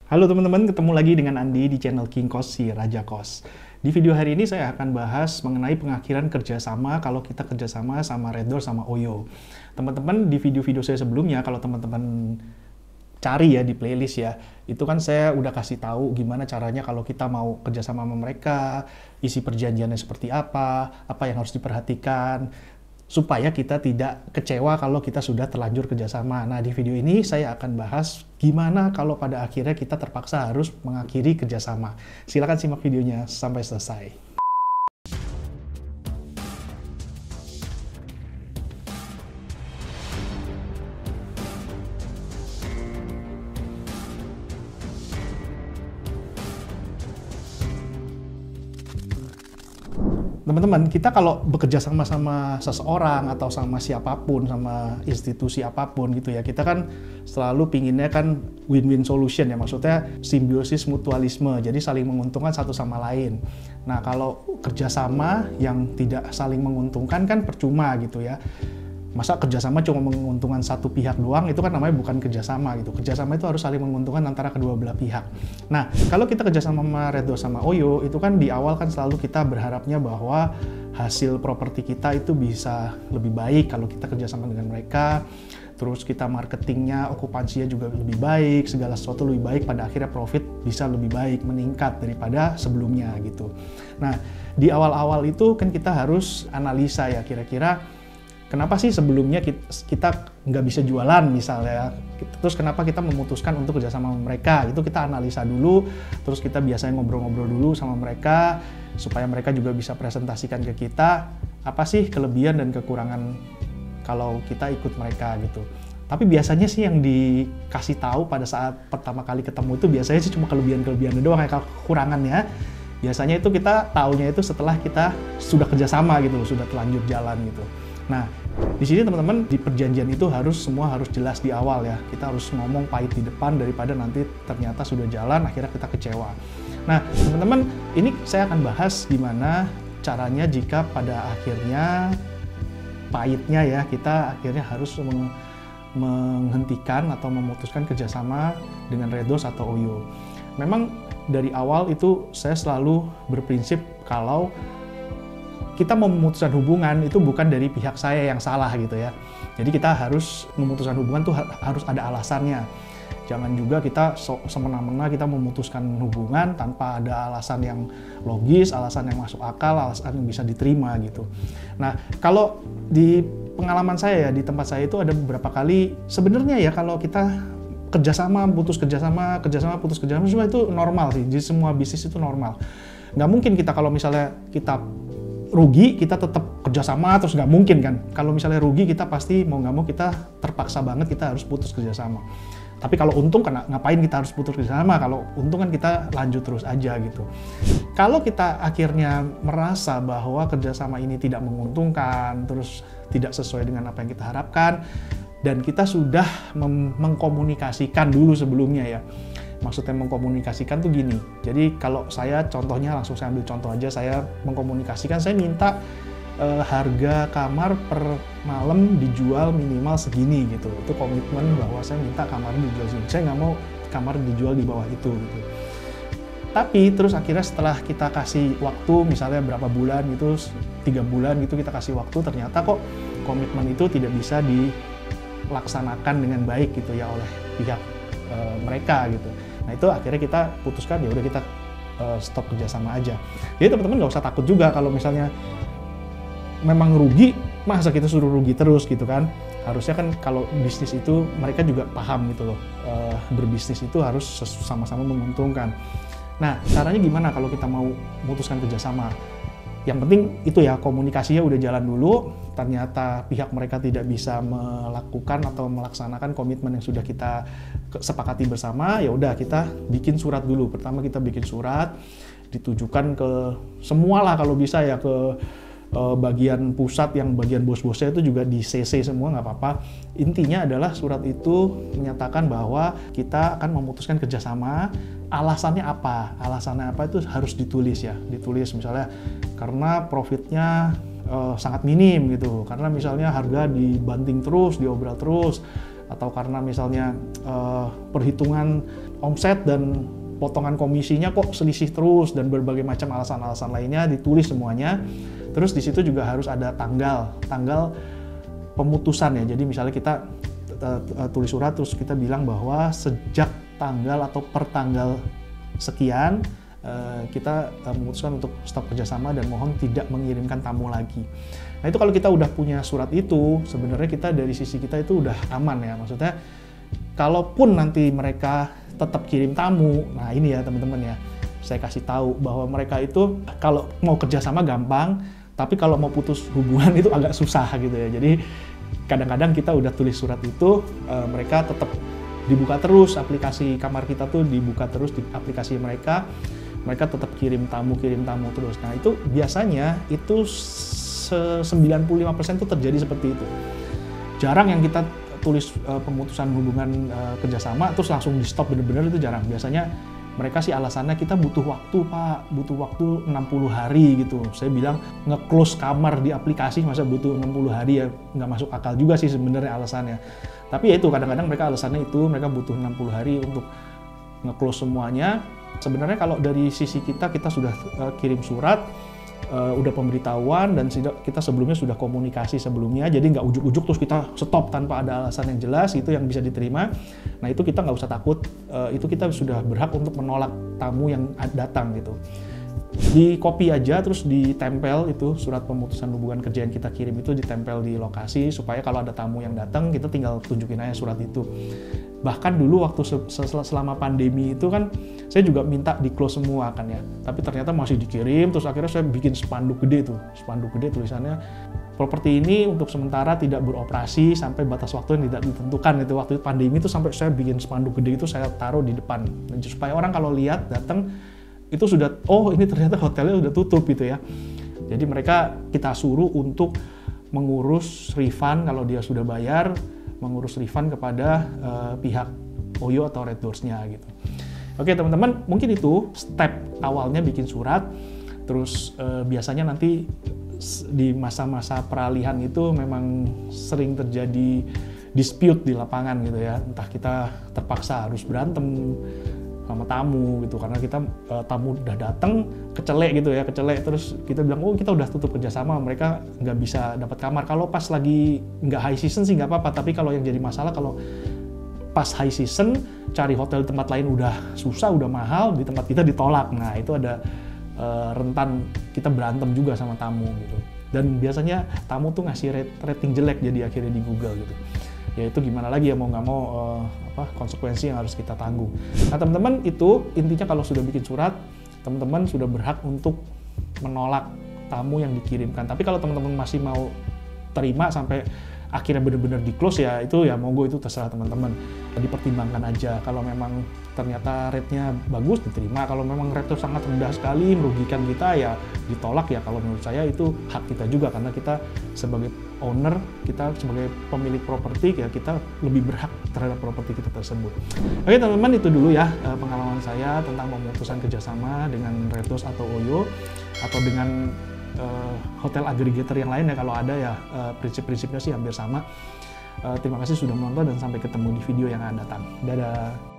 Halo teman-teman, ketemu lagi dengan Andi di channel King Kos, si Raja Kos. Di video hari ini saya akan bahas mengenai pengakhiran kerjasama kalau kita kerjasama sama Reddor sama Oyo. Teman-teman, di video-video saya sebelumnya, kalau teman-teman cari ya di playlist ya, itu kan saya udah kasih tahu gimana caranya kalau kita mau kerjasama sama mereka, isi perjanjiannya seperti apa yang harus diperhatikan, supaya kita tidak kecewa kalau kita sudah terlanjur kerjasama. Nah, di video ini saya akan bahas gimana kalau pada akhirnya kita terpaksa harus mengakhiri kerjasama. Silakan simak videonya sampai selesai. Teman-teman, kita kalau bekerja sama seseorang atau sama siapapun, sama institusi apapun gitu ya, kita kan selalu pinginnya kan win-win solution ya, maksudnya simbiosis mutualisme, jadi saling menguntungkan satu sama lain. Nah, kalau kerjasama yang tidak saling menguntungkan kan percuma gitu ya. Masa kerjasama cuma menguntungkan satu pihak doang, itu kan namanya bukan kerjasama gitu. Kerjasama itu harus saling menguntungkan antara kedua belah pihak. Nah, kalau kita kerjasama sama Reddor sama Oyo, itu kan di awal kan selalu kita berharapnya bahwa hasil properti kita itu bisa lebih baik kalau kita kerjasama dengan mereka. Terus kita marketingnya, okupansinya juga lebih baik, segala sesuatu lebih baik, pada akhirnya profit bisa lebih baik, meningkat daripada sebelumnya gitu. Nah, di awal-awal itu kan kita harus analisa ya, kira-kira kenapa sih sebelumnya kita nggak bisa jualan misalnya, terus kenapa kita memutuskan untuk kerjasama sama mereka, itu kita analisa dulu, terus kita biasanya ngobrol-ngobrol dulu sama mereka, supaya mereka juga bisa presentasikan ke kita, apa sih kelebihan dan kekurangan kalau kita ikut mereka gitu. Tapi biasanya sih yang dikasih tahu pada saat pertama kali ketemu itu biasanya sih cuma kelebihan-kelebihannya doang, kayak kekurangannya. Biasanya itu kita taunya itu setelah kita sudah kerjasama gitu loh, sudah telanjur jalan gitu. Nah, di sini teman-teman di perjanjian itu semua harus jelas di awal ya. Kita harus ngomong pahit di depan daripada nanti ternyata sudah jalan akhirnya kita kecewa. Nah, teman-teman, ini saya akan bahas gimana caranya jika pada akhirnya pahitnya ya kita akhirnya harus menghentikan atau memutuskan kerjasama dengan Reddor atau Oyo. Memang dari awal itu saya selalu berprinsip kalau kita mau memutuskan hubungan itu bukan dari pihak saya yang salah gitu ya. Jadi kita harus memutuskan hubungan tuh harus ada alasannya. Jangan juga kita semena-mena kita memutuskan hubungan tanpa ada alasan yang logis, alasan yang masuk akal, alasan yang bisa diterima gitu. Nah, kalau di pengalaman saya ya, di tempat saya itu ada beberapa kali sebenarnya ya kalau kita kerjasama, putus kerjasama, putus kerjasama, semua itu normal sih. Di semua bisnis itu normal. Nggak mungkin kita kalau misalnya kita rugi, kita tetap kerjasama terus nggak mungkin kan. Kalau misalnya rugi, kita pasti mau nggak mau kita terpaksa banget kita harus putus kerjasama. Tapi kalau untung, ngapain kita harus putus kerjasama? Kalau untung kan kita lanjut terus aja gitu. Kalau kita akhirnya merasa bahwa kerjasama ini tidak menguntungkan, terus tidak sesuai dengan apa yang kita harapkan, dan kita sudah mengkomunikasikan dulu sebelumnya ya. Maksudnya mengkomunikasikan tuh gini, jadi kalau saya contohnya langsung saya ambil contoh aja, saya mengkomunikasikan, saya minta harga kamar per malam dijual minimal segini gitu, itu komitmen bahwa saya minta kamar dijual segini, saya nggak mau kamar dijual di bawah itu gitu. Tapi terus akhirnya setelah kita kasih waktu misalnya berapa bulan gitu, 3 bulan gitu kita kasih waktu, ternyata kok komitmen itu tidak bisa dilaksanakan dengan baik gitu ya oleh pihak mereka gitu. Nah itu akhirnya kita putuskan ya udah kita stop kerjasama aja. Jadi teman-teman nggak usah takut juga kalau misalnya memang rugi, masa kita suruh rugi terus gitu kan. Harusnya kan kalau bisnis itu mereka juga paham gitu loh, berbisnis itu harus sama-sama menguntungkan. Nah caranya gimana kalau kita mau memutuskan kerjasama? Yang penting itu ya komunikasinya udah jalan dulu, ternyata pihak mereka tidak bisa melakukan atau melaksanakan komitmen yang sudah kita sepakati bersama, ya udah kita bikin surat dulu. Pertama kita bikin surat, ditujukan ke semua lah kalau bisa ya, ke bagian pusat, yang bagian bos-bosnya itu juga di CC semua, nggak apa-apa. Intinya adalah surat itu menyatakan bahwa kita akan memutuskan kerjasama. Alasannya apa? Alasannya apa itu harus ditulis ya. Ditulis misalnya karena profitnya sangat minim gitu, karena misalnya harga dibanting terus, diobral terus, atau karena misalnya perhitungan omset dan potongan komisinya kok selisih terus, dan berbagai macam alasan-alasan lainnya ditulis semuanya. Terus di situ juga harus ada tanggal pemutusan ya. Jadi misalnya kita tulis surat terus kita bilang bahwa sejak tanggal atau per tanggal sekian kita memutuskan untuk stop kerjasama dan mohon tidak mengirimkan tamu lagi. Nah itu kalau kita udah punya surat itu, sebenarnya kita dari sisi kita itu udah aman ya. Maksudnya kalaupun nanti mereka tetap kirim tamu, nah ini ya teman-teman ya, saya kasih tahu bahwa mereka itu kalau mau kerjasama gampang, tapi kalau mau putus hubungan itu agak susah gitu ya. Jadi kadang-kadang kita udah tulis surat itu, mereka tetap dibuka terus, aplikasi kamar kita tuh dibuka terus di aplikasi mereka tetap kirim tamu terus. Nah itu biasanya itu 95% itu terjadi seperti itu. Jarang yang kita tulis pemutusan hubungan kerjasama terus langsung di stop, bener-bener itu jarang. Biasanya mereka sih alasannya kita butuh waktu Pak, butuh waktu 60 hari gitu. Saya bilang nge-close kamar di aplikasi masa butuh 60 hari ya, nggak masuk akal juga sih sebenarnya alasannya. Tapi ya itu kadang-kadang mereka alasannya itu mereka butuh 60 hari untuk nge-close semuanya. Sebenarnya kalau dari sisi kita sudah kirim surat, udah pemberitahuan, dan kita sebelumnya sudah komunikasi sebelumnya, jadi nggak ujuk-ujuk terus kita stop tanpa ada alasan yang jelas, itu yang bisa diterima. Nah itu kita nggak usah takut, itu kita sudah berhak untuk menolak tamu yang datang gitu. Di copy aja terus ditempel itu surat pemutusan hubungan kerja yang kita kirim itu ditempel di lokasi supaya kalau ada tamu yang datang kita tinggal tunjukin aja surat itu. Bahkan dulu waktu selama pandemi itu kan saya juga minta di close semua kan ya, tapi ternyata masih dikirim. Terus akhirnya saya bikin spanduk gede tulisannya properti ini untuk sementara tidak beroperasi sampai batas waktu yang tidak ditentukan. Itu waktu pandemi itu sampai saya bikin spanduk gede itu saya taruh di depan supaya orang kalau lihat datang itu sudah, oh ini ternyata hotelnya udah tutup gitu ya. Jadi mereka kita suruh untuk mengurus refund kalau dia sudah bayar, mengurus refund kepada pihak OYO atau Red Doors-nya gitu. Oke teman-teman, mungkin itu step awalnya bikin surat. Terus biasanya nanti di masa-masa peralihan itu memang sering terjadi dispute di lapangan gitu ya. Entah kita terpaksa harus berantem sama tamu gitu karena kita tamu udah datang kecelek gitu ya, terus kita bilang oh kita udah tutup kerjasama, mereka nggak bisa dapat kamar. Kalau pas lagi nggak high season sih nggak apa-apa, tapi kalau yang jadi masalah kalau pas high season cari hotel di tempat lain udah susah, udah mahal, di tempat kita ditolak. Nah itu ada rentan kita berantem juga sama tamu gitu. Dan biasanya tamu tuh ngasih rating jelek jadi akhirnya di Google gitu. Ya itu gimana lagi ya, mau nggak mau konsekuensi yang harus kita tanggung. Nah teman-teman, itu intinya kalau sudah bikin surat, teman-teman sudah berhak untuk menolak tamu yang dikirimkan. Tapi kalau teman-teman masih mau terima sampai akhirnya benar-benar di close ya, itu ya monggo, itu terserah teman-teman. Dipertimbangkan aja, kalau memang ternyata rate-nya bagus diterima, kalau memang rate-nya sangat rendah sekali merugikan kita ya ditolak ya. Kalau menurut saya itu hak kita juga, karena kita sebagai owner, kita sebagai pemilik properti ya kita lebih berhak terhadap properti kita tersebut. Oke teman-teman, itu dulu ya pengalaman saya tentang pemutusan kerjasama dengan Red Doors atau OYO atau dengan hotel aggregator yang lain ya, kalau ada ya prinsip-prinsipnya sih hampir sama. Terima kasih sudah menonton dan sampai ketemu di video yang akan datang. Dadah!